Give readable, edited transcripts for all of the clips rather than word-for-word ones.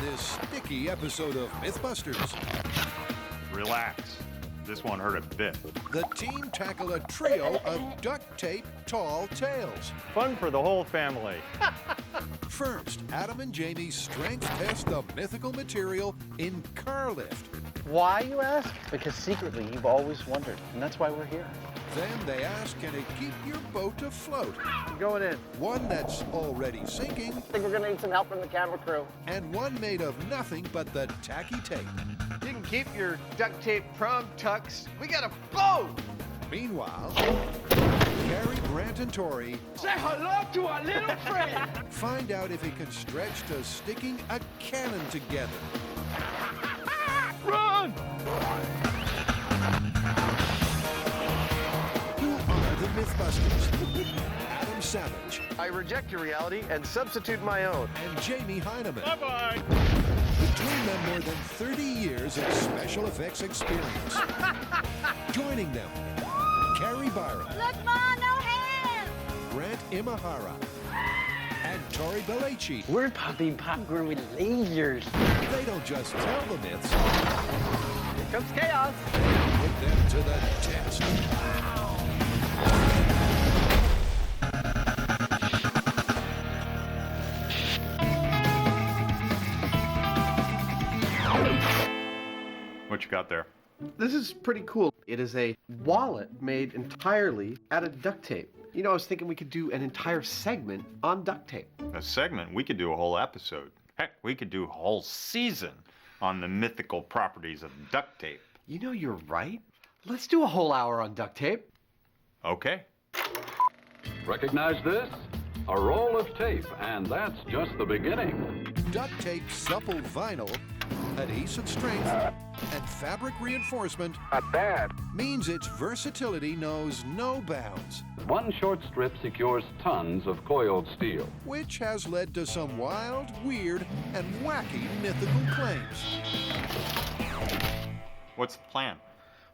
this sticky episode of Mythbusters. Relax. This one hurt a bit. The team tackle a trio of duct tape tall tales. Fun for the whole family. First, Adam and Jamie strength test the mythical material in car lift. Why, you ask? Because secretly you've always wondered, and that's why we're here. Then they ask, can it keep your boat afloat? We're going in. One that's already sinking, I think we're gonna need some help from the camera crew. and one made of nothing but the tacky tape. You can keep your duct tape prom tucks. We got a boat! Meanwhile, Carrie, Grant, and Tori Say hello to our little friend! find out if it can stretch to sticking a cannon together. Run! Who are the Mythbusters? Adam Savage I reject your reality and substitute my own. and Jamie Hyneman. Bye-bye. Between them, more than 30 years of special effects experience. Joining them, Carrie Byron, Look, Ma, no hands! Grant Imahara, and Tori Belleci. We're popping popcorn with lasers. They don't just tell the myths, Here comes chaos. put them to the test. What you got there? This is pretty cool. It is a wallet made entirely out of duct tape. You know, I was thinking we could do an entire segment on duct tape. A segment, we could do a whole episode. Heck, we could do a whole season on the mythical properties of duct tape. You know, you're right. Let's do a whole hour on duct tape. Okay. Recognize this? A roll of tape, and that's just the beginning. Duct tape, supple vinyl, adhesive strength, and fabric reinforcement means its versatility knows no bounds, One short strip secures tons of coiled steel. which has led to some wild, weird, and wacky mythical claims. What's the plan?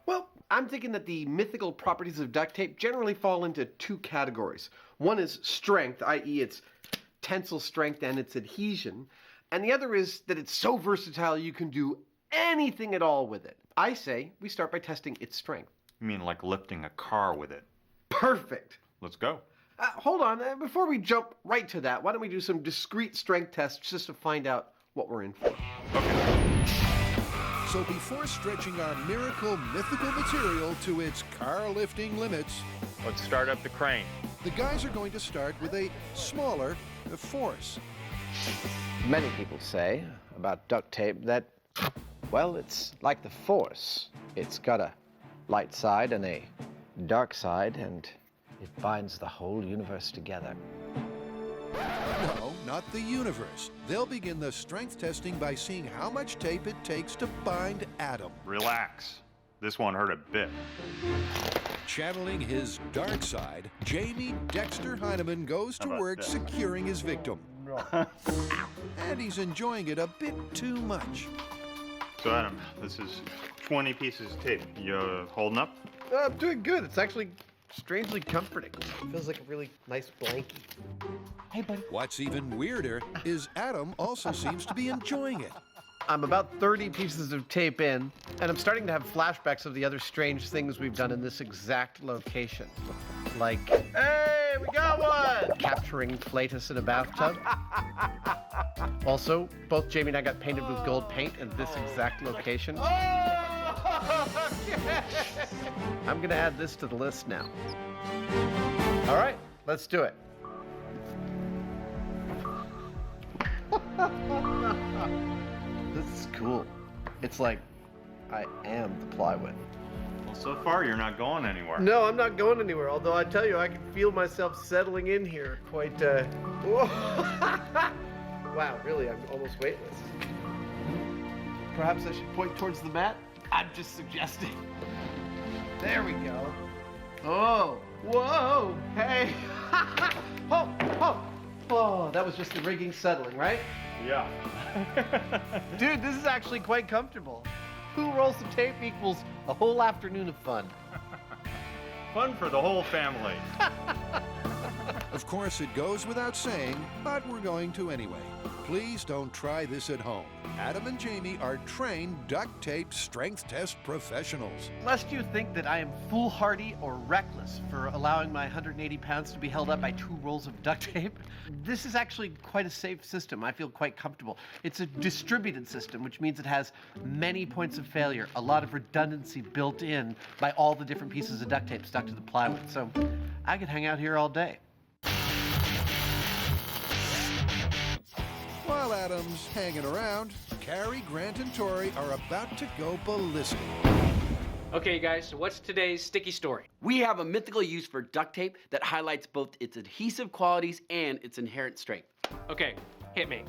Well, I'm thinking that the mythical properties of duct tape generally fall into two categories. One is strength, i.e. its tensile strength and its adhesion. And the other is that it's so versatile you can do anything at all with it. I say we start by testing its strength. You mean like lifting a car with it? Perfect. Let's go. Hold on, before we jump right to that, why don't we do some discrete strength tests just to find out what we're in for. So before stretching our miracle mythical material to its car-lifting limits, Let's start up the crane. the guys are going to start with a smaller force. Many people say about duct tape that, well, it's like the Force. It's got a light side and a dark side, and it binds the whole universe together. No, not the universe. They'll begin the strength testing by seeing how much tape it takes to bind Adam. Relax. This one hurt a bit. Channeling his dark side, Jamie Dexter Hyneman goes to How about work that? securing his victim. And he's enjoying it a bit too much. So Adam, this is 20 pieces of tape. You holding up? I'm doing good. It's actually strangely comforting. Feels like a really nice blankie. Hey, buddy. What's even weirder is Adam also seems to be enjoying it. I'm about 30 pieces of tape in, and I'm starting to have flashbacks of the other strange things we've done in this exact location. Like, hey, we got one! Capturing Cletus in a bathtub. Also, both Jamie and I got painted with gold paint in this exact location. I'm gonna add this to the list now. All right, let's do it. This is cool. It's like I am the plywood. Well, so far you're not going anywhere. No, I'm not going anywhere, although I tell you, I can feel myself settling in here quite, whoa. Wow, really, I'm almost weightless. Perhaps I should point towards the mat? I'm just suggesting. There we go. Oh, whoa, hey. Oh, oh, oh, that was just the rigging settling, right? Yeah. Dude, this is actually quite comfortable. Who rolls some tape equals a whole afternoon of fun. Fun for the whole family. Of course, it goes without saying, but we're going to anyway. Please don't try this at home. Adam and Jamie are trained duct tape strength test professionals. Lest you think that I am foolhardy or reckless for allowing my 180 pounds to be held up by 2 rolls of duct tape, this is actually quite a safe system. I feel quite comfortable. It's a distributed system, which means it has many points of failure, a lot of redundancy built in by all the different pieces of duct tape stuck to the plywood. So I could hang out here all day. While Adam's hanging around, Carrie, Grant, and Tori are about to go ballistic. Okay, guys, so what's today's sticky story? We have a mythical use for duct tape that highlights both its adhesive qualities and its inherent strength. Okay, hit me.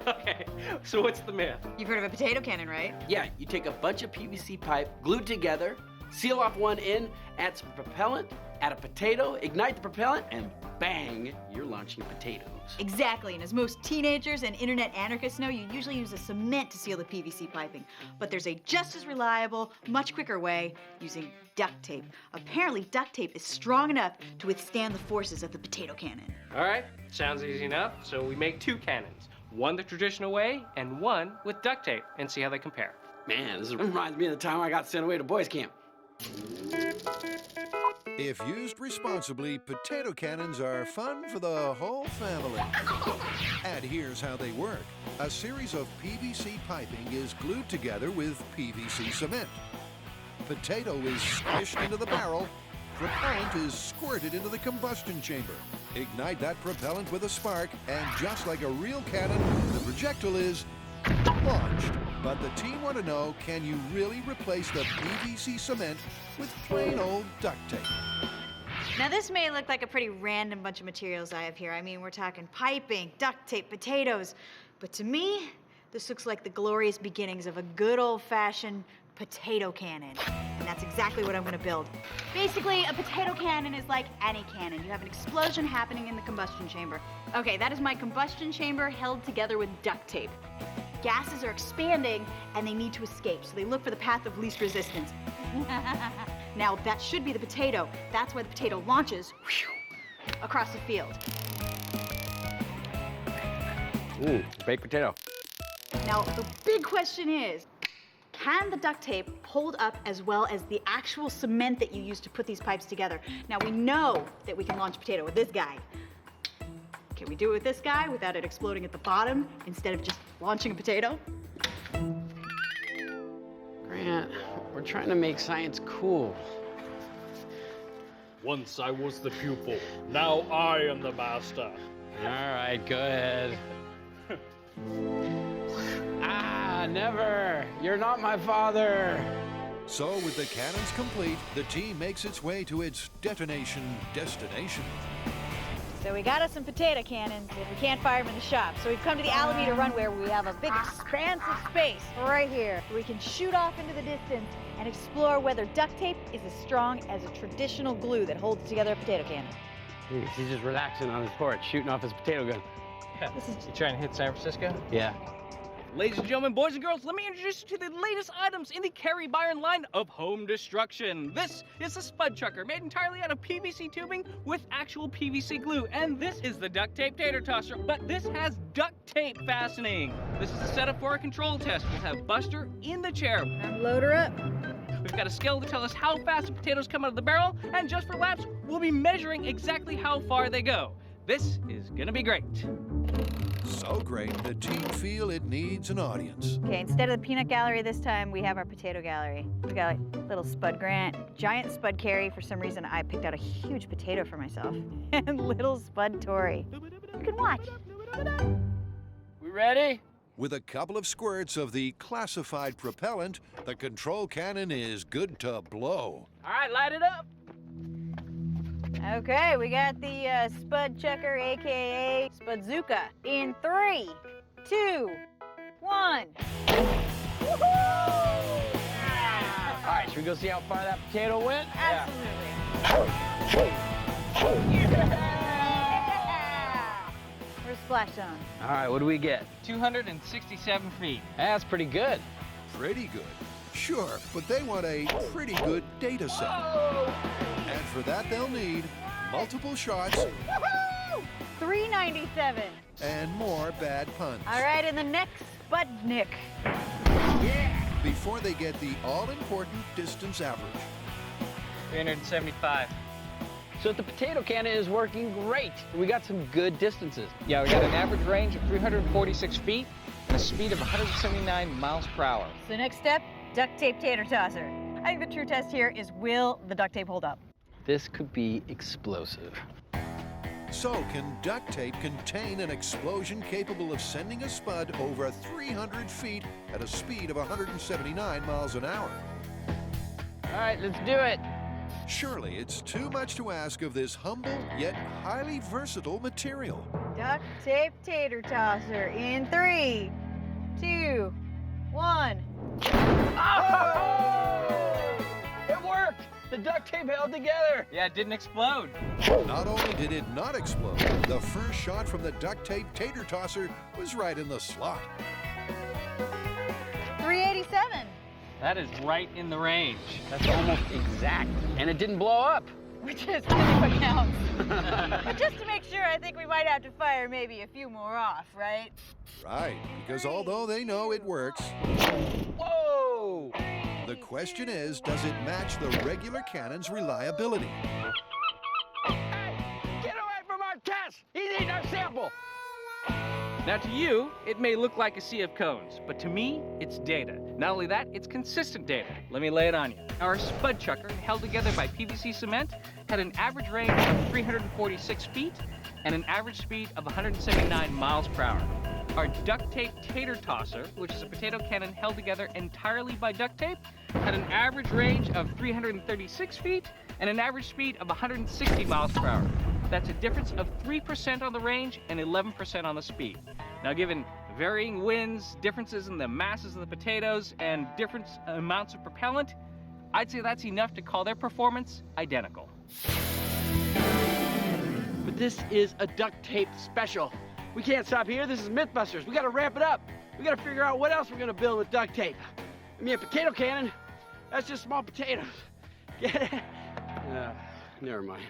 Okay, so what's the myth? You've heard of a potato cannon, right? Yeah, you take a bunch of PVC pipe, glued together, seal off one end, add some propellant, add a potato, ignite the propellant, and bang, you're launching potatoes. Exactly, and as most teenagers and internet anarchists know, you usually use a cement to seal the PVC piping. But there's a just as reliable, much quicker way, using duct tape. Apparently, duct tape is strong enough to withstand the forces of the potato cannon. All right, sounds easy enough. So we make 2 cannons, one the traditional way and one with duct tape, and see how they compare. Man, this reminds me of the time I got sent away to boys camp. If used responsibly, potato cannons are fun for the whole family. And here's how they work. A series of PVC piping is glued together with PVC cement. Potato is squished into the barrel. Propellant is squirted into the combustion chamber. Ignite that propellant with a spark, and just like a real cannon, the projectile is launched. But the team want to know, can you really replace the PVC cement with plain old duct tape? Now, this may look like a pretty random bunch of materials I have here. I mean, we're talking piping, duct tape, potatoes. But to me, this looks like the glorious beginnings of a good old-fashioned potato cannon. And that's exactly what I'm gonna build. Basically, a potato cannon is like any cannon. You have an explosion happening in the combustion chamber. Okay, that is my combustion chamber held together with duct tape. Gases are expanding and they need to escape, so they look for the path of least resistance. Now, that should be the potato. That's why the potato launches across the field. Ooh, baked potato. Now, the big question is, can the duct tape hold up as well as the actual cement that you use to put these pipes together? Now, we know that we can launch a potato with this guy. Can we do it with this guy without it exploding at the bottom instead of just launching a potato? Grant, we're trying to make science cool. Once I was the pupil, now I am the master. All right, go ahead. Never. You're not my father. So with the cannons complete, the team makes its way to its detonation destination. So we got us some potato cannons, and we can't fire them in the shop. So we've come to the Alameda runway where we have a big expanse of space right here, where we can shoot off into the distance and explore whether duct tape is as strong as a traditional glue that holds together a potato cannon. He's just relaxing on his porch, shooting off his potato gun. Yeah, you trying to hit San Francisco? Yeah. Ladies and gentlemen, boys and girls, let me introduce you to the latest items in the Carrie Byron line of home destruction. This is a spud chucker made entirely out of PVC tubing with actual PVC glue. And this is the duct tape tater tosser, but this has duct tape fastening. This is a setup for a control test. We'll have Buster in the chair. Load her up. We've got a scale to tell us how fast the potatoes come out of the barrel, and just for laps, we'll be measuring exactly how far they go. This is gonna be great. So great, the team feel it needs an audience. Okay, instead of the peanut gallery this time, we have our potato gallery. We got like little Spud Grant, giant Spud Carrie. For some reason, I picked out a huge potato for myself. And little Spud Tori. You can watch. We ready? With a couple of squirts of the classified propellant, the control cannon is good to blow. All right, light it up. Okay, we got the Spud Chucker, AKA Spudzuka, in 3, 2, 1. Woohoo! All right, should we go see how far that potato went? Absolutely. Yeah! Where's Splash Zone? All right, what do we get? 267 feet. That's pretty good. Pretty good. Sure, but they want a pretty good data set. And for that, they'll need multiple shots. Woohoo! $3.97. And more bad puns. All right, and the next Spudnik. Before they get the all-important distance average. 375. So the potato cannon is working great. We got some good distances. Yeah, we got an average range of 346 feet and a speed of 179 miles per hour. So next step, duct tape tater tosser. I think the true test here is, will the duct tape hold up? This could be explosive. So, can duct tape contain an explosion capable of sending a spud over 300 feet at a speed of 179 miles an hour? All right, let's do it. Surely it's too much to ask of this humble yet highly versatile material. Duct tape tater tosser in 3, 2, 1. Oh! It worked! The duct tape held together. Yeah, it didn't explode. Not only did it not explode, the first shot from the duct tape tater tosser was right in the slot. 387. That is right in the range. That's almost exact. And it didn't blow up. Which is really what counts. But just to make sure, I think we might have to fire maybe a few more off, right? Right, because although they know it works, Whoa! the question is, does it match the regular cannon's reliability? Hey, get away from our test! He's eating our sample! Now to you, it may look like a sea of cones, but to me, it's data. Not only that, it's consistent data. Let me lay it on you. Our spud chucker, held together by PVC cement, had an average range of 346 feet and an average speed of 179 miles per hour. Our duct tape tater tosser, which is a potato cannon held together entirely by duct tape, had an average range of 336 feet and an average speed of 160 miles per hour. That's a difference of 3% on the range and 11% on the speed. Now, given varying winds, differences in the masses of the potatoes, and different amounts of propellant, I'd say that's enough to call their performance identical. But this is a duct tape special. We can't stop here. This is Mythbusters. We gotta ramp it up. We gotta figure out what else we're gonna build with duct tape. I mean, a potato cannon, that's just small potatoes. Get it? Never mind.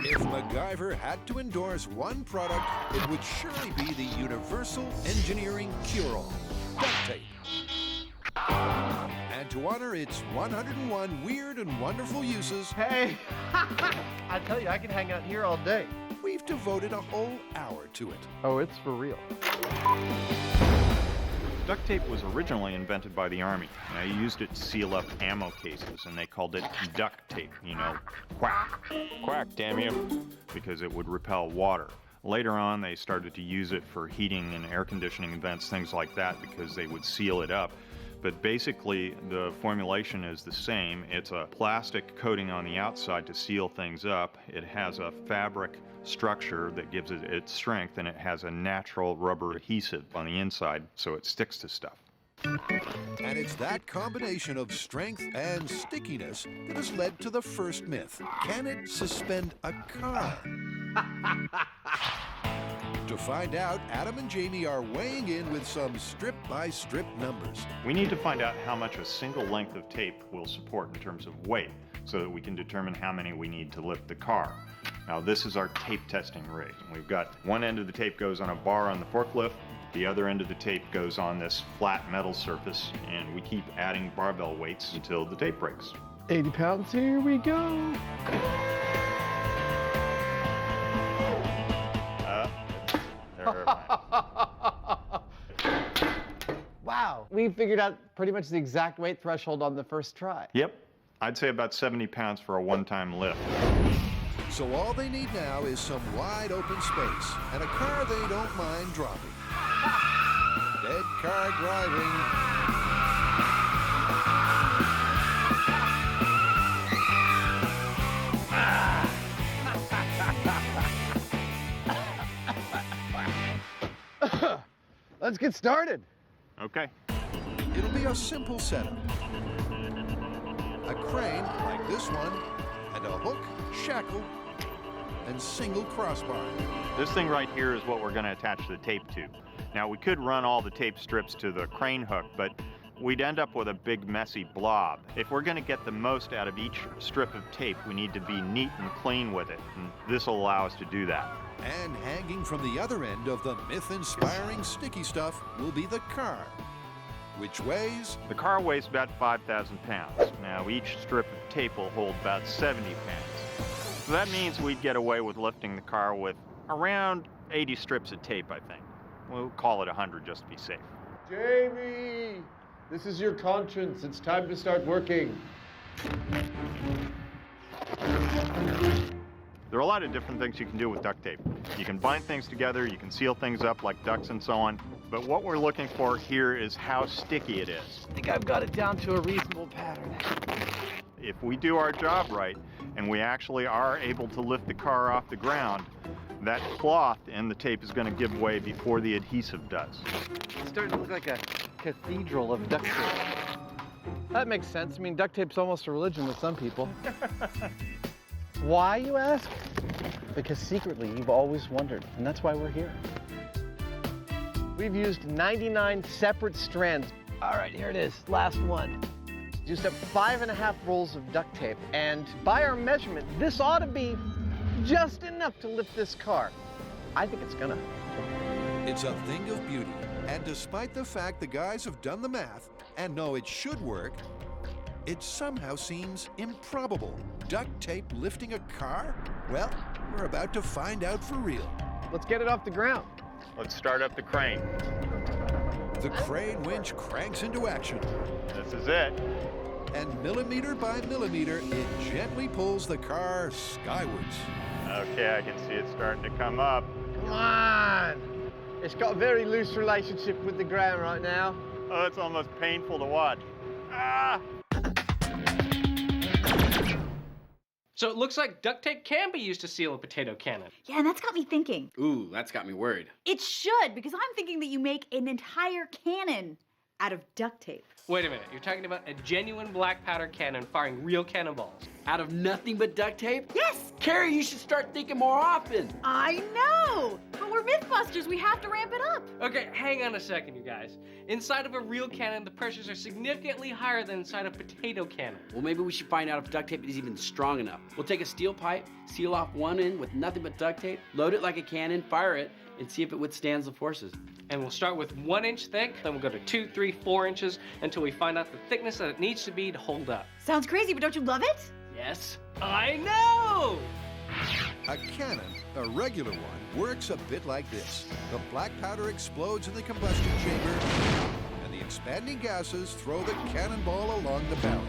If MacGyver had to endorse one product, it would surely be the universal engineering cure-all, duct tape. And to honor its 101 weird and wonderful uses, Hey, I tell you, I can hang out here all day. we've devoted a whole hour to it. Oh, it's for real. Duct tape was originally invented by the Army. They used it to seal up ammo cases, and they called it duct tape, you know, quack. Quack, damn you. Because it would repel water. Later on, they started to use it for heating and air conditioning vents, things like that, because they would seal it up. But basically, the formulation is the same. It's a plastic coating on the outside to seal things up. It has a fabric structure that gives it its strength, and it has a natural rubber adhesive on the inside, so it sticks to stuff. And it's that combination of strength and stickiness that has led to the first myth. Can it suspend a car? To find out, Adam and Jamie are weighing in with some strip-by-strip numbers. We need to find out how much a single length of tape will support in terms of weight, so that we can determine how many we need to lift the car. Now, this is our tape testing rig. We've got one end of the tape goes on a bar on the forklift, the other end of the tape goes on this flat metal surface, and we keep adding barbell weights until the tape breaks. 80 pounds, here we go. Wow, we figured out pretty much the exact weight threshold on the first try. Yep, I'd say about 70 pounds for a one-time lift. So all they need now is some wide open space and a car they don't mind dropping. Dead car driving. Let's get started. Okay. It'll be a simple setup. A crane like this one, and a hook, shackle, and single crossbar. This thing right here is what we're going to attach the tape to. Now, we could run all the tape strips to the crane hook, but we'd end up with a big messy blob. If we're going to get the most out of each strip of tape, we need to be neat and clean with it, and this will allow us to do that. And hanging from the other end of the myth-inspiring sticky stuff will be the car, which weighs... The car weighs about 5,000 pounds. Now, each strip of tape will hold about 70 pounds. So that means we'd get away with lifting the car with around 80 strips of tape, I think. We'll call it 100 just to be safe. Jamie, this is your conscience. It's time to start working. There are a lot of different things you can do with duct tape. You can bind things together, you can seal things up like ducts and so on, but what we're looking for here is how sticky it is. I think I've got it down to a reasonable pattern. If we do our job right, and we actually are able to lift the car off the ground, that cloth in the tape is going to give way before the adhesive does. It's starting to look like a cathedral of duct tape. That makes sense. I mean, duct tape's almost a religion with some people. Why, you ask? Because secretly, you've always wondered, and that's why we're here. We've used 99 separate strands. All right, here it is, last one. Used up 5.5 rolls of duct tape, and by our measurement, this ought to be just enough to lift this car. I think it's gonna. It's a thing of beauty, and despite the fact the guys have done the math and know it should work, it somehow seems improbable. Duct tape lifting a car? Well, we're about to find out for real. Let's get it off the ground. Let's start up the crane. The crane winch cranks into action, This is it. and millimeter by millimeter, it gently pulls the car skywards. Okay, I can see it starting to come up. Come on. It's got a very loose relationship with the ground right now. Oh, it's almost painful to watch. Ah! So it looks like duct tape can be used to seal a potato cannon. Yeah, and that's got me thinking. Ooh, that's got me worried. It should, because I'm thinking that you make an entire cannon out of duct tape. Wait a minute, you're talking about a genuine black powder cannon firing real cannonballs. Out of nothing but duct tape? Yes! Carrie, you should start thinking more often. I know! But we're Mythbusters, we have to ramp it up. Okay, hang on a second, you guys. Inside of a real cannon, the pressures are significantly higher than inside a potato cannon. Well, maybe we should find out if duct tape is even strong enough. We'll take a steel pipe, seal off one end with nothing but duct tape, load it like a cannon, fire it, and see if it withstands the forces. And we'll start with 1 inch thick, then we'll go to 2, 3, 4 inches until we find out the thickness that it needs to be to hold up. Sounds crazy, but don't you love it? Yes. I know! A cannon, a regular one, works a bit like this. The black powder explodes in the combustion chamber, and the expanding gases throw the cannonball along the barrel.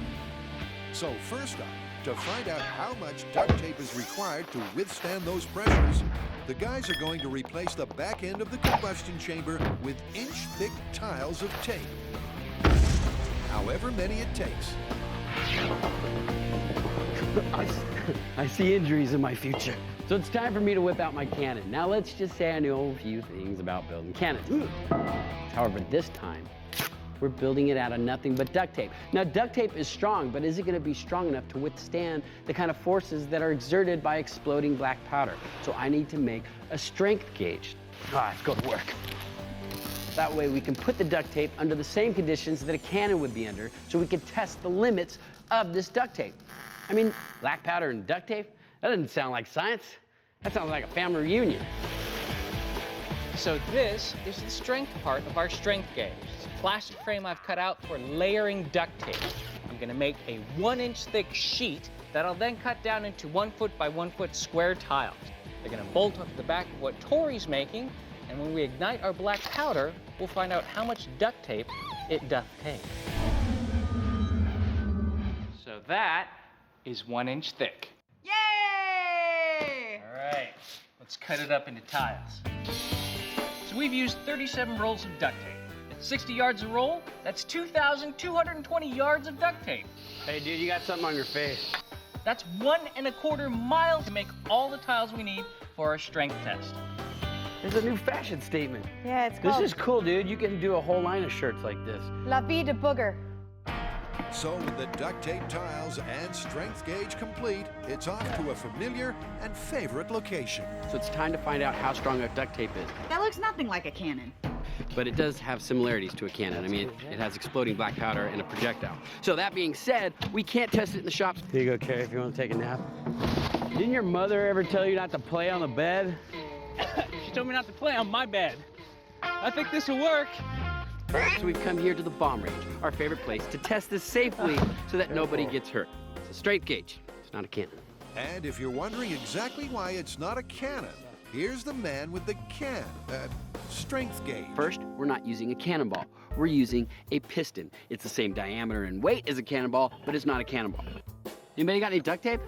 So first up, to find out how much duct tape is required to withstand those pressures, the guys are going to replace the back end of the combustion chamber with inch-thick tiles of tape. However many it takes. I see injuries in my future. So it's time for me to whip out my cannon. Now let's just say I know a few things about building cannons. However, this time, we're building it out of nothing but duct tape. Now, duct tape is strong, but is it going to be strong enough to withstand the kind of forces that are exerted by exploding black powder? So I need to make a strength gauge. All right, let's go to work. That way we can put the duct tape under the same conditions that a cannon would be under, so we can test the limits of this duct tape. I mean, black powder and duct tape? That doesn't sound like science. That sounds like a family reunion. So this is the strength part of our strength gauge. It's a plastic frame I've cut out for layering duct tape. I'm gonna make a 1 inch thick sheet that I'll then cut down into 1 foot by 1 foot square tiles. They're gonna bolt onto the back of what Tori's making, and when we ignite our black powder, we'll find out how much duct tape it doth take. So that is 1 inch thick. Yay! All right, let's cut it up into tiles. So we've used 37 rolls of duct tape. At 60 yards a roll, that's 2,220 yards of duct tape. Hey, dude, you got something on your face. That's 1 1/4 miles to make all the tiles we need for our strength test. There's a new fashion statement. Yeah, it's This called is cool, dude. You can do a whole line of shirts like this. La Vie de Booger. So with the duct tape tiles and strength gauge complete, it's off to a familiar and favorite location. So it's time to find out how strong our duct tape is. That looks nothing like a cannon. but it does have similarities to a cannon. I mean, it has exploding black powder and a projectile. So that being said, we can't test it in the shops. Here you go, Carrie, if you want to take a nap. Didn't your mother ever tell you not to play on the bed? She told me not to play on my bed. I think this will work. So we've come here to the bomb range, our favorite place to test this safely so that nobody gets hurt. It's a straight gauge. It's not a cannon. And if you're wondering exactly why it's not a cannon, here's the man with the strength gauge. First, we're not using a cannonball. We're using a piston. It's the same diameter and weight as a cannonball, but it's not a cannonball. Anybody got any duct tape?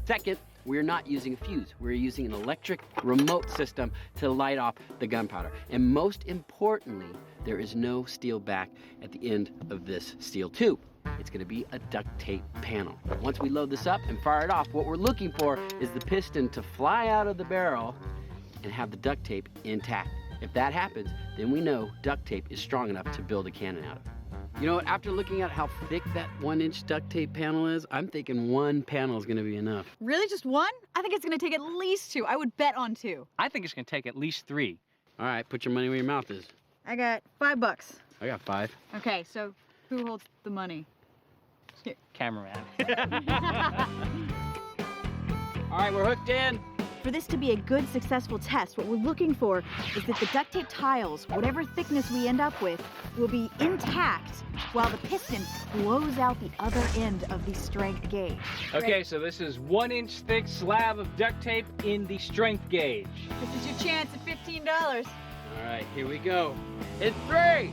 Second, we're not using a fuse. We're using an electric remote system to light off the gunpowder. And most importantly, there is no steel back at the end of this steel tube. It's gonna be a duct tape panel. Once we load this up and fire it off, what we're looking for is the piston to fly out of the barrel and have the duct tape intact. If that happens, then we know duct tape is strong enough to build a cannon out of. You know what, after looking at how thick that 1-inch duct tape panel is, I'm thinking one panel is gonna be enough. Really, just one? I think it's gonna take at least 2. I would bet on 2. I think it's gonna take at least 3. All right, put your money where your mouth is. I got $5. I got 5. Okay, so who holds the money? Here. Cameraman. All right, we're hooked in. For this to be a good, successful test, what we're looking for is that the duct tape tiles, whatever thickness we end up with, will be intact while the piston blows out the other end of the strength gauge. Okay, so this is 1-inch thick slab of duct tape in the strength gauge. This is your chance at $15. All right, here we go. In 3,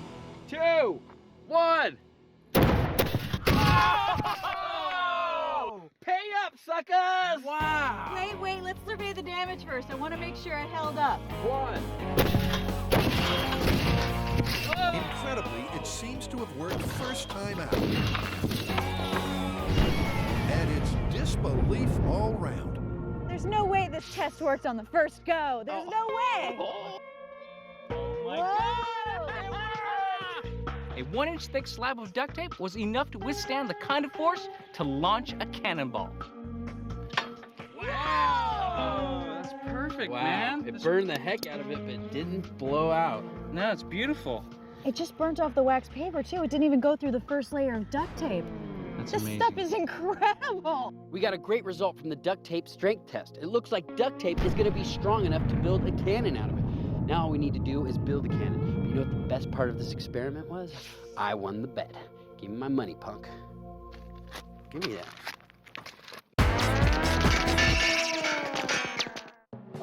2, 1. Oh! Pay up, suckers! Wow! Wait, let's survey the damage first. I want to make sure it held up. 1. Incredibly, it seems to have worked first time out. And it's disbelief all round. There's no way this test worked on the first go. There's no way. Oh my God! A 1-inch thick slab of duct tape was enough to withstand the kind of force to launch a cannonball. Wow! That's perfect, Wow. man. It burned the heck out of it, but didn't blow out. No, it's beautiful. It just burnt off the wax paper, too. It didn't even go through the first layer of duct tape. That's This amazing. stuff is incredible. We got a great result from the duct tape strength test. It looks like duct tape is going to be strong enough to build a cannon out of it. Now all we need to do is build a cannon. But you know what the best part of this experiment was? I won the bet. Give me my money, punk. Give me that.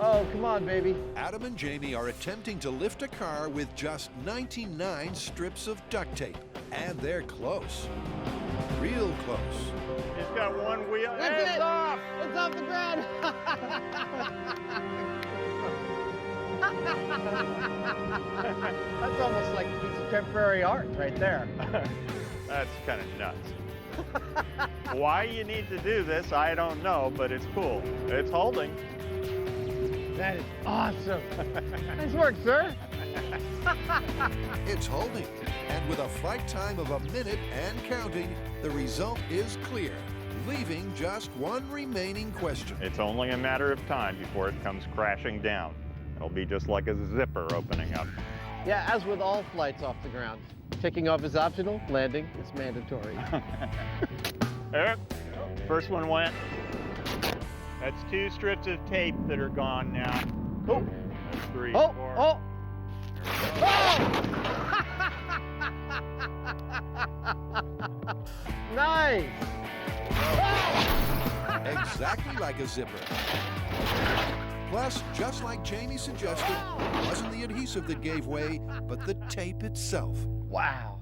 Oh, come on, baby. Adam and Jamie are attempting to lift a car with just 99 strips of duct tape. And they're close. Real close. He's got one wheel. It's off! It's off the ground! That's almost like a piece of temporary art right there. That's kind of nuts. Why you need to do this, I don't know, but it's cool. It's holding. That is awesome. Nice work, sir. It's holding. And with a flight time of a minute and counting, the result is clear, leaving just one remaining question. It's only a matter of time before it comes crashing down. It'll be just like a zipper opening up. Yeah, as with all flights off the ground. Taking off is optional, landing is mandatory. First one went. That's 2 strips of tape that are gone now. Oh, that's 3, 4. Oh! Nice! Exactly like a zipper. Plus, just like Jamie suggested, it wasn't the adhesive that gave way, but the tape itself. Wow.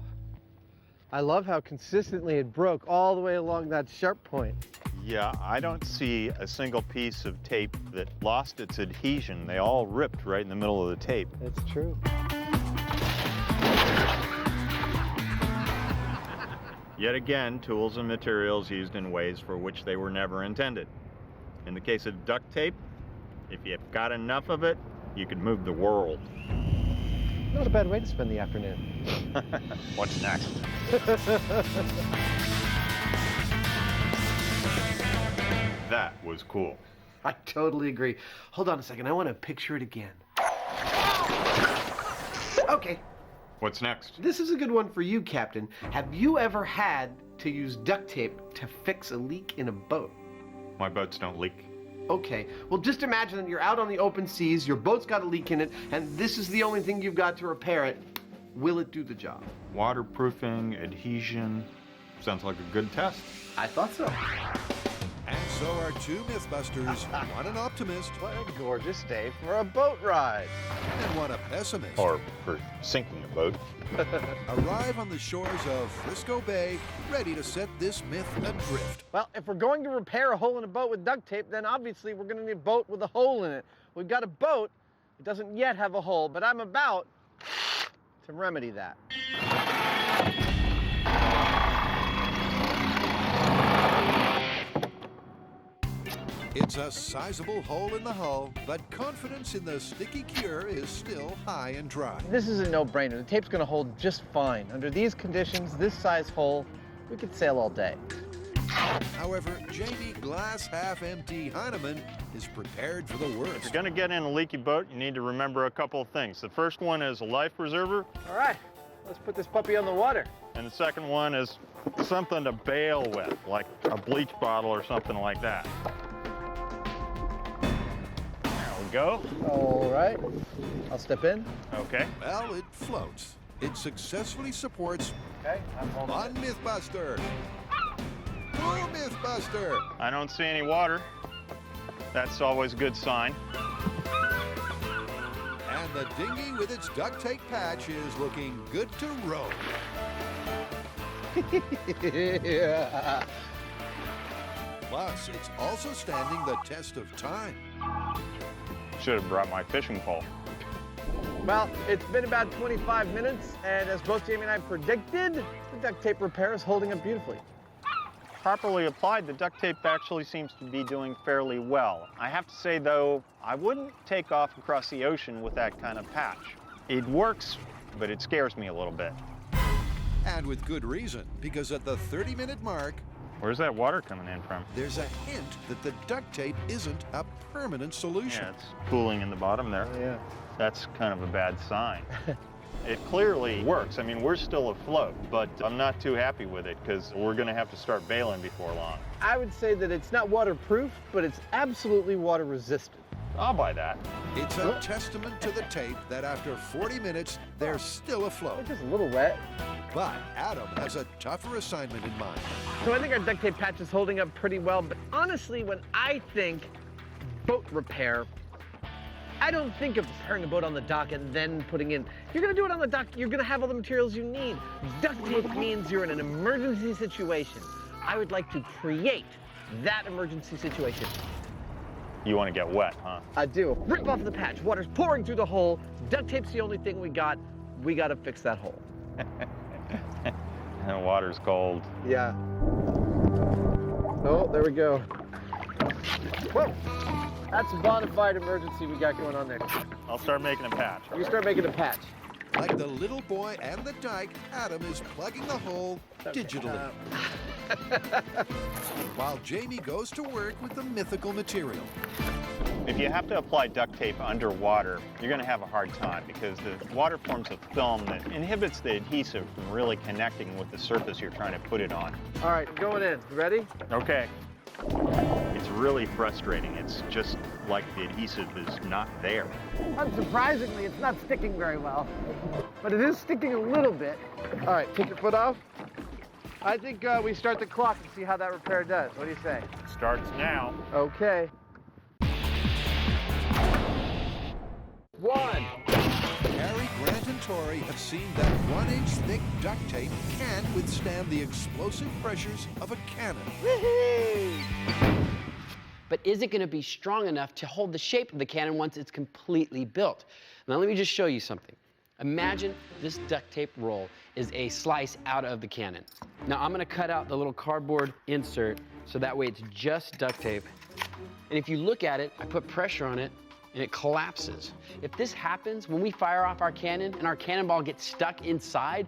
I love how consistently it broke all the way along that sharp point. Yeah, I don't see a single piece of tape that lost its adhesion. They all ripped right in the middle of the tape. That's true. Yet again, tools and materials used in ways for which they were never intended. In the case of duct tape, if you've got enough of it, you could move the world. Not a bad way to spend the afternoon. What's next? That was cool. I totally agree. Hold on a second. I want to picture it again. Okay. What's next? This is a good one for you, Captain. Have you ever had to use duct tape to fix a leak in a boat? My boats don't leak. Okay, well just imagine that you're out on the open seas, your boat's got a leak in it, and this is the only thing you've got to repair it. Will it do the job? Waterproofing, adhesion, sounds like a good test. I thought so. And so are two Mythbusters, one an optimist What a gorgeous day for a boat ride. and one a pessimist. Or for sinking a boat. Arrive on the shores of Frisco Bay, ready to set this myth adrift. Well, if we're going to repair a hole in a boat with duct tape, then obviously we're going to need a boat with a hole in it. We've got a boat. It doesn't yet have a hole, but I'm about to remedy that. It's a sizable hole in the hull, but confidence in the sticky cure is still high and dry. This is a no-brainer. The tape's going to hold just fine. Under these conditions, this size hole, we could sail all day. However, Jamie Glass Half Empty Hyneman is prepared for the If worst. you're gonna get in a leaky boat, you need to remember a couple of things. The first one is a life preserver, All right, let's put this puppy on the water. and the second one is something to bail with, like a bleach bottle or something like that. There we go. All right, I'll step in. Okay. Well, it floats. It successfully supports Okay, I'm holding one Mythbuster. Two Mythbuster. I don't see any water. That's always a good sign. And the dinghy with its duct tape patch is looking good to row. Yeah. Plus, it's also standing the test of time. Should have brought my fishing pole. Well, it's been about 25 minutes, and as both Jamie and I predicted, the duct tape repair is holding up beautifully. Properly applied, the duct tape actually seems to be doing fairly well. I have to say, though, I wouldn't take off across the ocean with that kind of patch. It works, but it scares me a little bit. And with good reason, because at the 30-minute mark, Where's that water coming in from? there's a hint that the duct tape isn't a permanent solution. Yeah, it's pooling in the bottom there. Yeah. That's kind of a bad sign. It clearly works. I mean, we're still afloat, but I'm not too happy with it because we're going to have to start bailing before long. I would say that it's not waterproof, but it's absolutely water resistant. I'll buy that. It's a testament to the tape that after 40 minutes, they're still afloat. It's just a little wet. But Adam has a tougher assignment in mind. So I think our duct tape patch is holding up pretty well, but honestly, when I think boat repair, I don't think of repairing a boat on the dock and then putting in. If you're gonna do it on the dock, you're gonna have all the materials you need. Duct tape means you're in an emergency situation. I would like to create that emergency situation. You want to get wet, huh? I do. Rip off the patch. Water's pouring through the hole. Duct tape's the only thing we got. We gotta fix that hole. The water's cold. Yeah. Oh, there we go. Whoa. That's a bona fide emergency we got going on there. I'll start making a patch. You start making a patch. Like the little boy and the dike, Adam is plugging the hole digitally. While Jamie goes to work with the mythical material. If you have to apply duct tape underwater, you're going to have a hard time because the water forms a film that inhibits the adhesive from really connecting with the surface you're trying to put it on. All right, going in. You ready? Okay. It's really frustrating. It's just like the adhesive is not there. Unsurprisingly, it's not sticking very well, but it is sticking a little bit. All right, take your foot off. I think we start the clock and see how that repair does. What do you say? Starts now. Okay. 1. Harry, Grant, and Tori have seen that 1-inch thick duct tape can withstand the explosive pressures of a cannon. But is it going to be strong enough to hold the shape of the cannon once it's completely built? Now let me just show you something. Imagine this duct tape roll is a slice out of the cannon. Now I'm going to cut out the little cardboard insert so that way it's just duct tape. And if you look at it, I put pressure on it and it collapses. If this happens when we fire off our cannon and our cannonball gets stuck inside,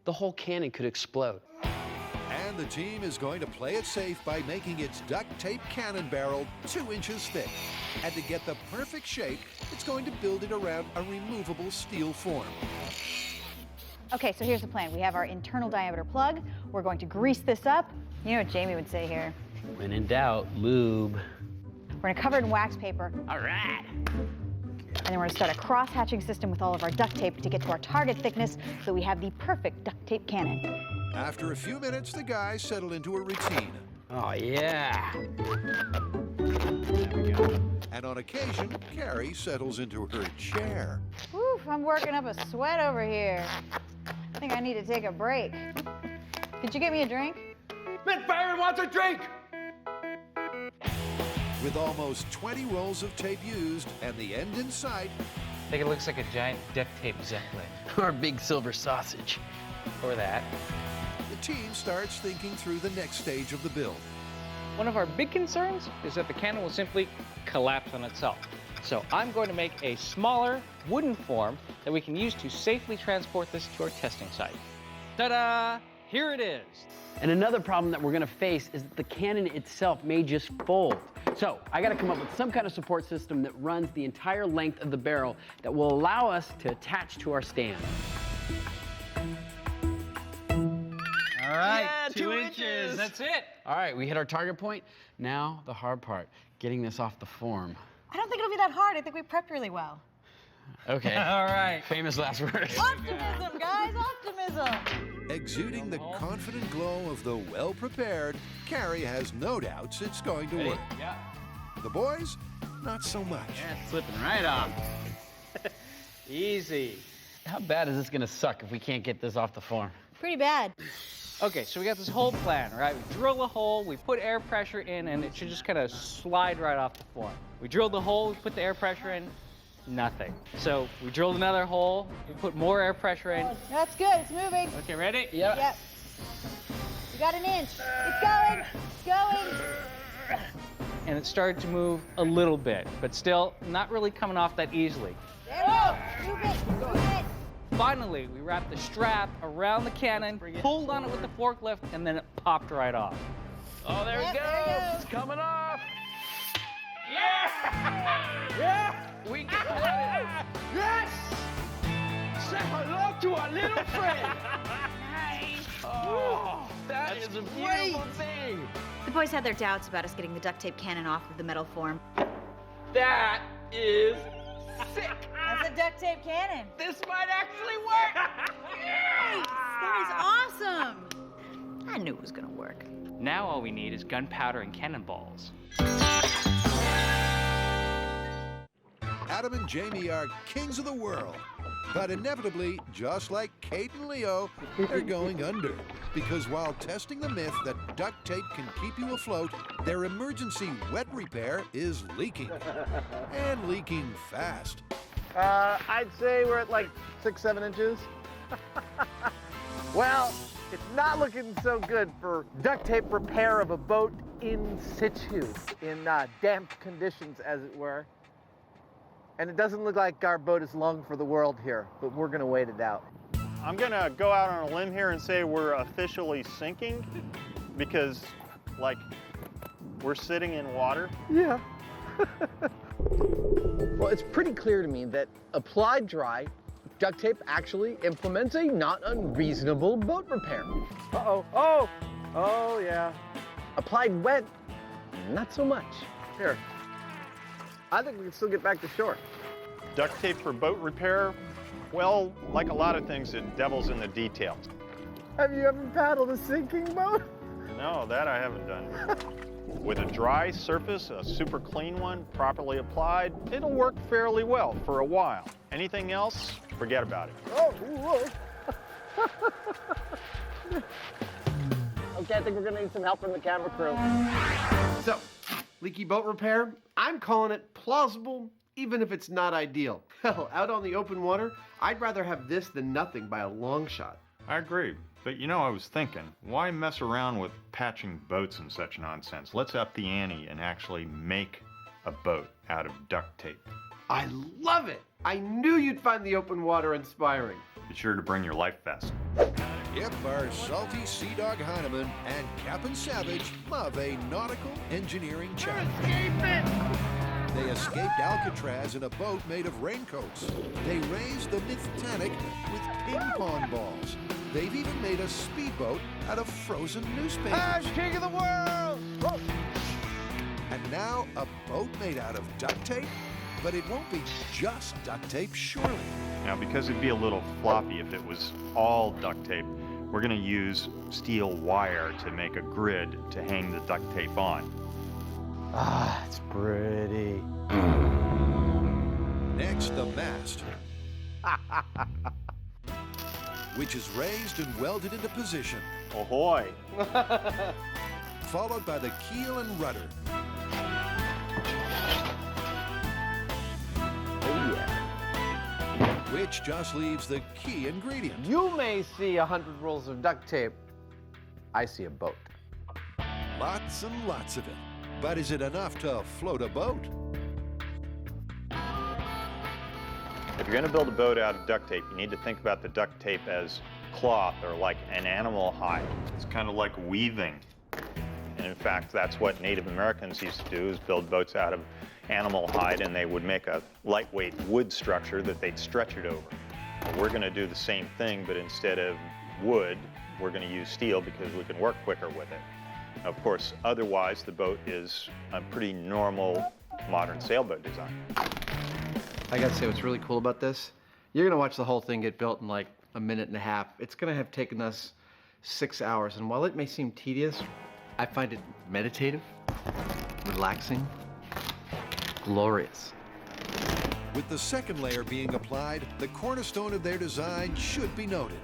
the whole cannon could explode. And the team is going to play it safe by making its duct tape cannon barrel 2 inches thick. And to get the perfect shape, it's going to build it around a removable steel form. Okay, so here's the plan. We have our internal diameter plug. We're going to grease this up. You know what Jamie would say here. When in doubt, lube. We're gonna cover it in wax paper. All right. And then we're gonna start a cross-hatching system with all of our duct tape to get to our target thickness so we have the perfect duct tape cannon. After a few minutes, the guys settle into a routine. Oh, yeah. There we go. And on occasion, Carrie settles into her chair. Whew, I'm working up a sweat over here. I think I need to take a break. Could you get me a drink? Byron wants a drink! With almost 20 rolls of tape used and the end in sight, I think it looks like a giant duct tape zeppelin. Or a big silver sausage. Or that. the team starts thinking through the next stage of the build. One of our big concerns is that the cannon will simply collapse on itself. So I'm going to make a smaller wooden form that we can use to safely transport this to our testing site. Ta-da! Here it is. And another problem that we're gonna face is that the cannon itself may just fold. So I gotta come up with some kind of support system that runs the entire length of the barrel that will allow us to attach to our stand. All right, Yeah, 2 inches. That's it. All right, we hit our target point. Now the hard part, getting this off the form. I don't think it'll be that hard. I think we prepped really well. Okay. All right. Famous last words. Optimism, guys, optimism. Exuding the confident glow of the well-prepared, Carrie has no doubts it's going to work. Yeah. The boys, not so much. Yeah, slipping right off. Easy. How bad is this gonna suck if we can't get this off the form? Pretty bad. Okay, so we got this whole plan, right? We drill a hole, we put air pressure in, and it should just kind of slide right off the form. We drilled the hole, we put the air pressure in, nothing. So we drilled another hole, we put more air pressure in. That's good. It's moving. Okay, ready? Yep. Yep. You got an inch. It's going. It's going. And it started to move a little bit, but still not really coming off that easily. There we go. Move it. Move it. Finally, we wrapped the strap around the cannon, pulled on it with the forklift, and then it popped right off. Oh, there Yep, it goes. there it goes. It's coming off. Yeah! Yeah! We got it. Yes! Say hello to our little friend. Nice. Oh, that is a beautiful thing. The boys had their doubts about us getting the duct tape cannon off of the metal form. That is sick. That's a duct tape cannon. This might actually work. Nice. That is awesome. I knew it was gonna work. Now all we need is gunpowder and cannonballs. Adam and Jamie are kings of the world. But inevitably, just like Kate and Leo, they're going under. Because while testing the myth that duct tape can keep you afloat, their emergency wet repair is leaking. And leaking fast. I'd say we're at like 6-7 inches. Well, it's not looking so good for duct tape repair of a boat in situ, in damp conditions, as it were. And it doesn't look like our boat is long for the world here, but we're gonna wait it out. I'm gonna go out on a limb here and say we're officially sinking because, like, we're sitting in water. Yeah. Well, it's pretty clear to me that applied dry, duct tape actually implements a not unreasonable boat repair. Uh-oh. Oh, yeah. Applied wet, not so much. Here. I think we can still get back to shore. Duct tape for boat repair, well, like a lot of things, the devil's in the details. Have you ever paddled a sinking boat? No, that I haven't done. With a dry surface, a super clean one, properly applied, it'll work fairly well for a while. Anything else, forget about it. Oh, whoa. Okay, I think we're gonna need some help from the camera crew. So, leaky boat repair, I'm calling it plausible, even if it's not ideal. Hell, out on the open water, I'd rather have this than nothing by a long shot. I agree. But you know, I was thinking, why mess around with patching boats and such nonsense? Let's up the ante and actually make a boat out of duct tape. I love it! I knew you'd find the open water inspiring. Be sure to bring your life vest. Yep, our salty sea dog Hyneman and Captain Savage love a nautical engineering challenge. They escaped Alcatraz in a boat made of raincoats. They raised the Titanic with ping pong balls. They've even made a speedboat out of frozen newspapers. I'm king of the world! Whoa. And now a boat made out of duct tape? But it won't be just duct tape, surely. Now, because it'd be a little floppy if it was all duct tape, we're going to use steel wire to make a grid to hang the duct tape on. Ah, it's pretty. Next, the mast, which is raised and welded into position. Ahoy! Followed by the keel and rudder. Oh, yeah. Which just leaves the key ingredient. You may see 100 rolls of duct tape. I see a boat. Lots and lots of it. But is it enough to float a boat? If you're going to build a boat out of duct tape, you need to think about the duct tape as cloth or like an animal hide. It's kind of like weaving. And in fact, that's what Native Americans used to do, is build boats out of animal hide, and they would make a lightweight wood structure that they'd stretch it over. We're going to do the same thing, but instead of wood, we're going to use steel because we can work quicker with it. Of course, otherwise, the boat is a pretty normal modern sailboat design. I gotta say, what's really cool about this, you're gonna watch the whole thing get built in like a minute and a half. It's gonna have taken us 6 hours, and while it may seem tedious, I find it meditative, relaxing, glorious. With the second layer being applied, the cornerstone of their design should be noted.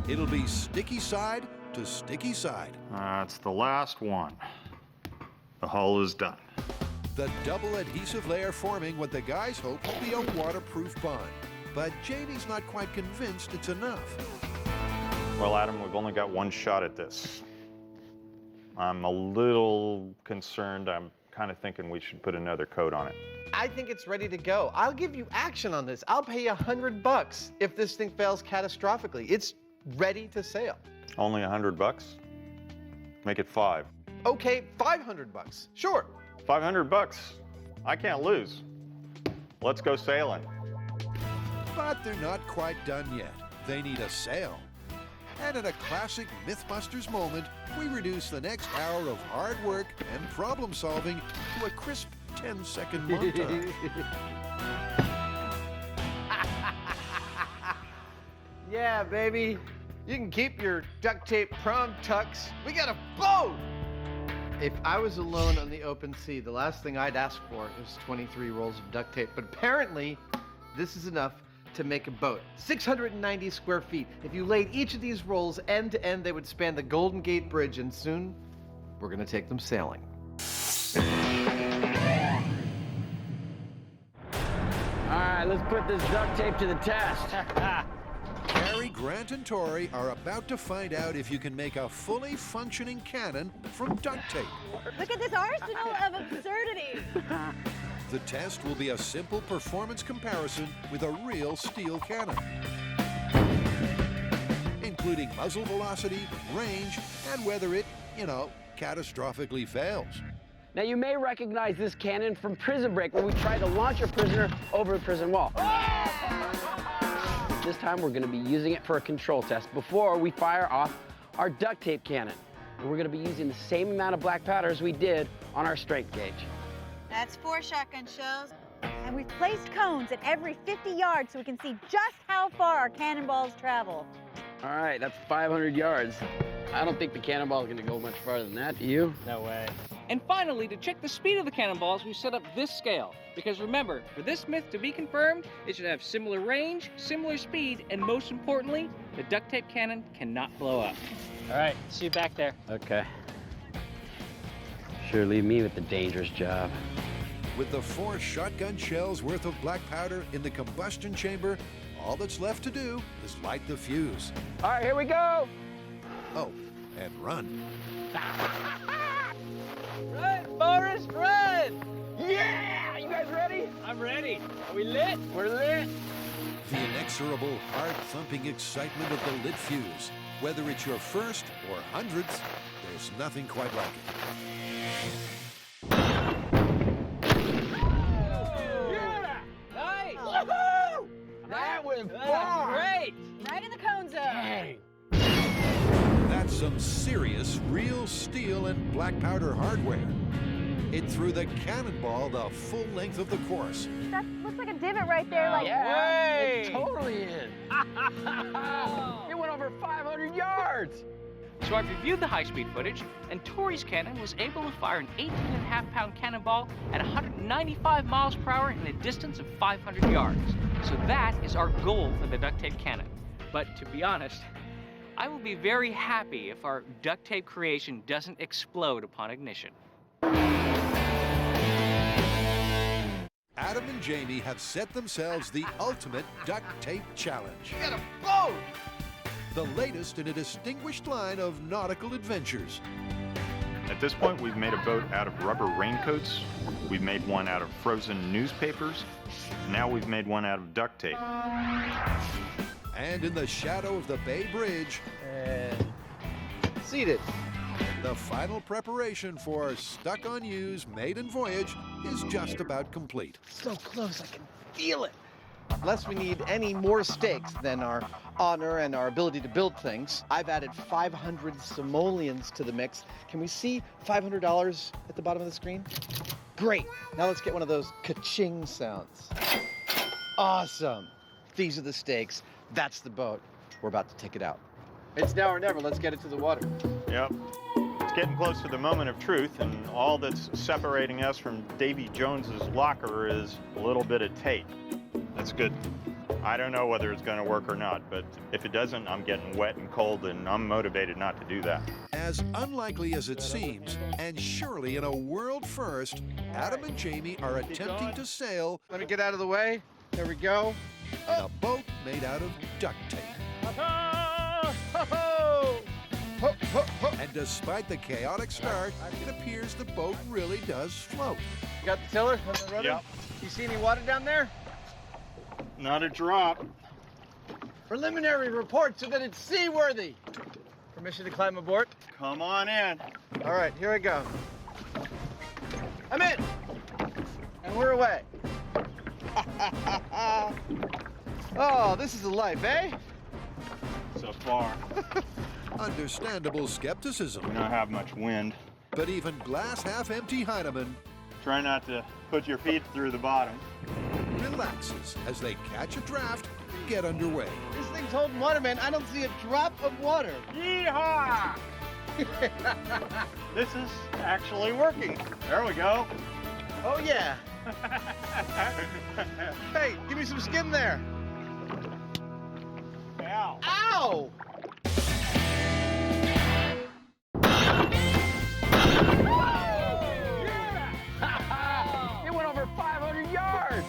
It'll be sticky side to sticky side. That's the last one. The hull is done. The double adhesive layer forming what the guys hope will be a waterproof bond. But Jamie's not quite convinced it's enough. Well, Adam, we've only got one shot at this. I'm a little concerned. I'm kind of thinking we should put another coat on it. I think it's ready to go. I'll give you action on this. I'll pay you $100 if this thing fails catastrophically. It's ready to sail. Only $100? Make it 5. Okay, $500. Sure. $500. I can't lose. Let's go sailing. But they're not quite done yet. They need a sail. And in a classic Mythbusters moment, we reduce the next hour of hard work and problem solving to a crisp 10-second montage. Yeah, baby. You can keep your duct tape prom tucks. We got a boat! If I was alone on the open sea, the last thing I'd ask for is 23 rolls of duct tape. But apparently, this is enough to make a boat. 690 square feet. If you laid each of these rolls end to end, they would span the Golden Gate Bridge, and soon, we're gonna take them sailing. All right, let's put this duct tape to the test. Gary, Grant, and Tori are about to find out if you can make a fully functioning cannon from duct tape. Look at this arsenal of absurdities. The test will be a simple performance comparison with a real steel cannon, including muzzle velocity, range, and whether it, catastrophically fails. Now, you may recognize this cannon from Prison Break when we try to launch a prisoner over a prison wall. This time, we're going to be using it for a control test before we fire off our duct tape cannon. And we're going to be using the same amount of black powder as we did on our strength gauge. That's 4 shotgun shells. And we've placed cones at every 50 yards so we can see just how far our cannonballs travel. All right, that's 500 yards. I don't think the cannonball is going to go much farther than that, do you? No way. And finally, to check the speed of the cannonballs, we set up this scale. Because remember, for this myth to be confirmed, it should have similar range, similar speed, and most importantly, the duct tape cannon cannot blow up. All right, see you back there. Okay. Sure, leave me with the dangerous job. With the 4 shotgun shells worth of black powder in the combustion chamber, all that's left to do is light the fuse. All right, here we go. Oh, and run. Run, Forrest, run! Yeah! You guys ready? I'm ready. Are we lit? We're lit. The inexorable, heart-thumping excitement of the lit fuse. Whether it's your first or hundredth, there's nothing quite like it. Great! Right in the cone zone. Dang. That's some serious real steel and black powder hardware. It threw the Cannonball the full length of the course. That looks like a divot right there. Like, It totally is. It went over 500 yards. So I've reviewed the high-speed footage, and Tori's cannon was able to fire an 18.5-pound cannonball at 195 miles per hour in a distance of 500 yards. So that is our goal for the duct tape cannon. But to be honest, I will be very happy if our duct tape creation doesn't explode upon ignition. Adam and Jamie have set themselves the ultimate duct tape challenge. Get a boat! The latest in a distinguished line of nautical adventures. At this point, we've made a boat out of rubber raincoats. We've made one out of frozen newspapers. Now we've made one out of duct tape. And in the shadow of the Bay Bridge, Seated. the final preparation for Stuck on You's maiden voyage is just about complete. So close, I can feel it. Unless we need any more stakes than our honor and our ability to build things, I've added 500 simoleons to the mix. Can we see $500 at the bottom of the screen? Great. Now let's get one of those ka-ching sounds. Awesome. These are the stakes. That's the boat. We're about to take it out. It's now or never. Let's get it to the water. Yep. It's getting close to the moment of truth, and all that's separating us from Davy Jones's locker is a little bit of tape. That's good. I don't know whether it's going to work or not, but if it doesn't, I'm getting wet and cold, and I'm motivated not to do that. As unlikely as it seems, and surely in a world first, Adam and Jamie are attempting to sail Let me get out of the way. There we go. in a boat made out of duct tape. And despite the chaotic start, it appears the boat really does float. You got the tiller on the rudder? Yep. You see any water down there? Not a drop. Preliminary report so that it's seaworthy. Permission to climb aboard? Come on in. All right, here I go. I'm in. And we're away. Oh, this is a life, eh? So far. Understandable skepticism. We don't have much wind. But even glass half empty Hyneman Try not to put your feet through the bottom. relaxes as they catch a draft and get underway. This thing's holding water, man. I don't see a drop of water. Yeehaw! This is actually working. There we go. Oh, yeah. Hey, give me some skin there. Ow. Ow! It went over 500 yards.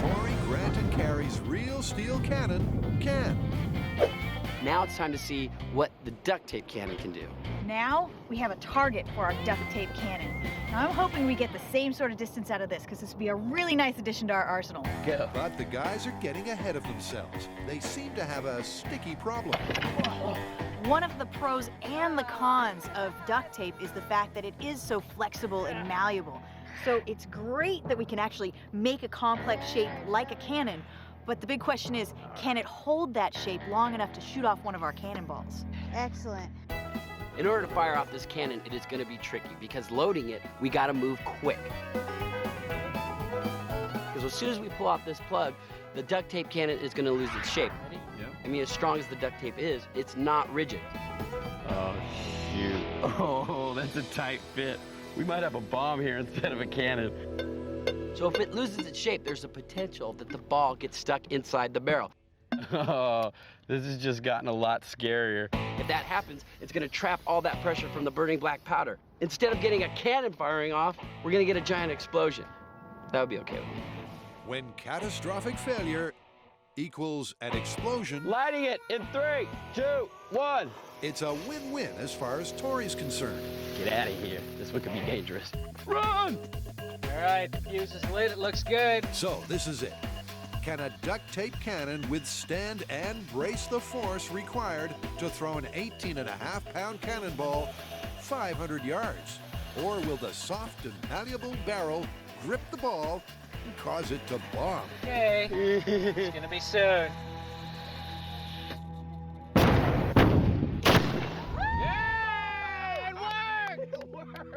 Tori, Grant, and Carrie's real steel cannon can. Now it's time to see what the duct tape cannon can do. Now we have a target for our duct tape cannon. Now I'm hoping we get the same sort of distance out of this because this would be a really nice addition to our arsenal. But the guys are getting ahead of themselves. They seem to have a sticky problem. One of the pros and the cons of duct tape is the fact that it is so flexible and malleable. So it's great that we can actually make a complex shape like a cannon, but the big question is, can it hold that shape long enough to shoot off one of our cannonballs? Excellent. In order to fire off this cannon, it is going to be tricky because loading it, we got to move quick. Because as soon as we pull off this plug, the duct tape cannon is going to lose its shape. Ready? Yep. I mean, as strong as the duct tape is, it's not rigid. Oh, shoot. Oh, that's a tight fit. We might have a bomb here instead of a cannon. So if it loses its shape, there's a potential that the ball gets stuck inside the barrel. Oh, this has just gotten a lot scarier. If that happens, it's going to trap all that pressure from the burning black powder. Instead of getting a cannon firing off, we're going to get a giant explosion. That would be okay with me. When catastrophic failure equals an explosion, Lighting it in 3, 2, 1. it's a win-win as far as Tori's concerned. Get out of here. This one could be dangerous. Run! All right, the fuse is lit. It looks good. So this is it. Can a duct tape cannon withstand and brace the force required to throw an 18.5-pound cannonball 500 yards? Or will the soft and malleable barrel grip the ball and cause it to bomb. Okay, it's gonna be soon.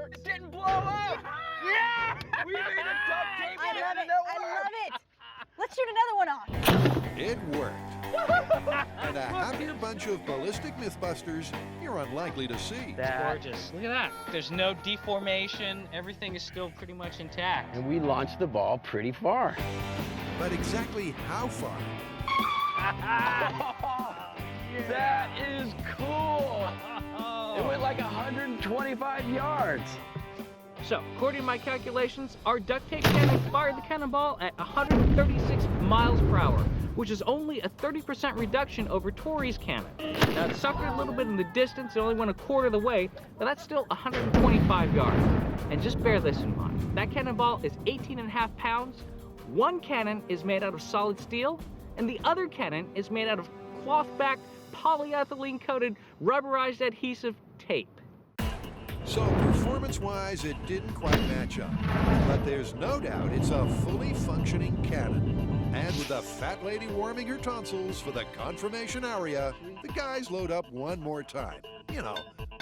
It didn't blow up! Yeah! We made a duct tape I love cannon it. that I worked! love it. Let's shoot another one off. It worked. And a happier bunch of ballistic Mythbusters you're unlikely to see. It's gorgeous. Look at that. There's no deformation. Everything is still pretty much intact. And we launched the ball pretty far. But exactly how far? That is cool! It went like 125 yards. So, according to my calculations, our duct tape cannon fired the cannonball at 136 miles per hour, which is only a 30% reduction over Tori's cannon. Now, it suffered a little bit in the distance, it only went a quarter of the way, but that's still 125 yards. And just bear this in mind, that cannonball is 18.5 pounds, one cannon is made out of solid steel, and the other cannon is made out of cloth-backed, polyethylene-coated, rubberized adhesive tape. So performance-wise, it didn't quite match up. But there's no doubt it's a fully functioning cannon. And with the fat lady warming her tonsils for the confirmation aria, the guys load up one more time. You know,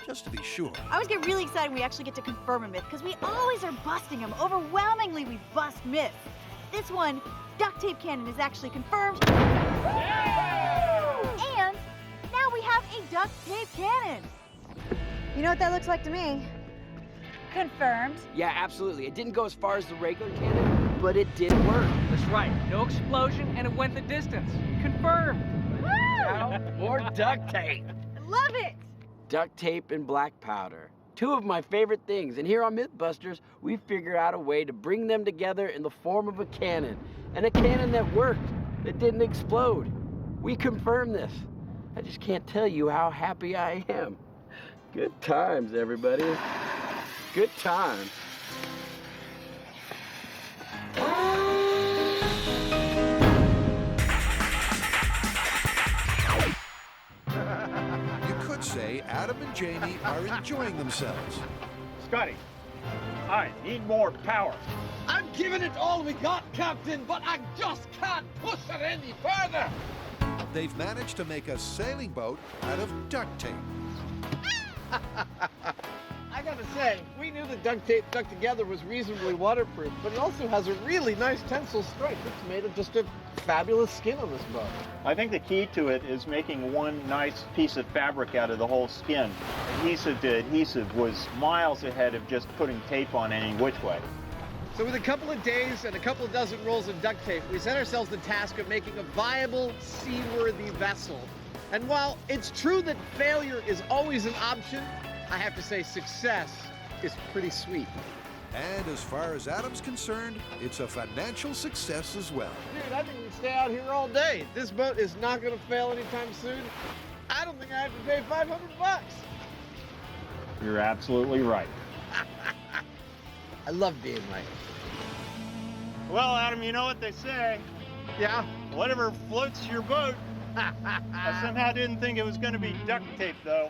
just to be sure. I always get really excited when we actually get to confirm a myth, because we always are busting them. Overwhelmingly, we bust myths. This one, duct tape cannon, is actually confirmed. And now we have a duct tape cannon. You know what that looks like to me? Confirmed. Yeah, absolutely. It didn't go as far as the regular cannon, but it did work. That's right, no explosion, and it went the distance. Confirmed. Now, more duct tape. I love it. Duct tape and black powder. Two of my favorite things, and here on Mythbusters, we figured out a way to bring them together in the form of a cannon. And a cannon that worked, that didn't explode. We confirmed this. I just can't tell you how happy I am. Good times, everybody. Good times. You could say Adam and Jamie are enjoying themselves. Scotty, I need more power. I'm giving it all we got, Captain, but I just can't push it any further. They've managed to make a sailing boat out of duct tape. I gotta say, we knew the duct tape stuck together was reasonably waterproof, but it also has a really nice tensile strength. It's made of just a fabulous skin on this boat. I think the key to it is making one nice piece of fabric out of the whole skin. Adhesive to adhesive was miles ahead of just putting tape on any which way. So with a couple of days and a couple of dozen rolls of duct tape, we set ourselves the task of making a viable, seaworthy vessel. And while it's true that failure is always an option, I have to say success is pretty sweet. And as far as Adam's concerned, it's a financial success as well. Dude, I think we can stay out here all day. This boat is not going to fail anytime soon. I don't think I have to pay $500. You're absolutely right. I love being right. Well, Adam, you know what they say. Yeah? Whatever floats your boat. I somehow didn't think it was going to be duct tape, though.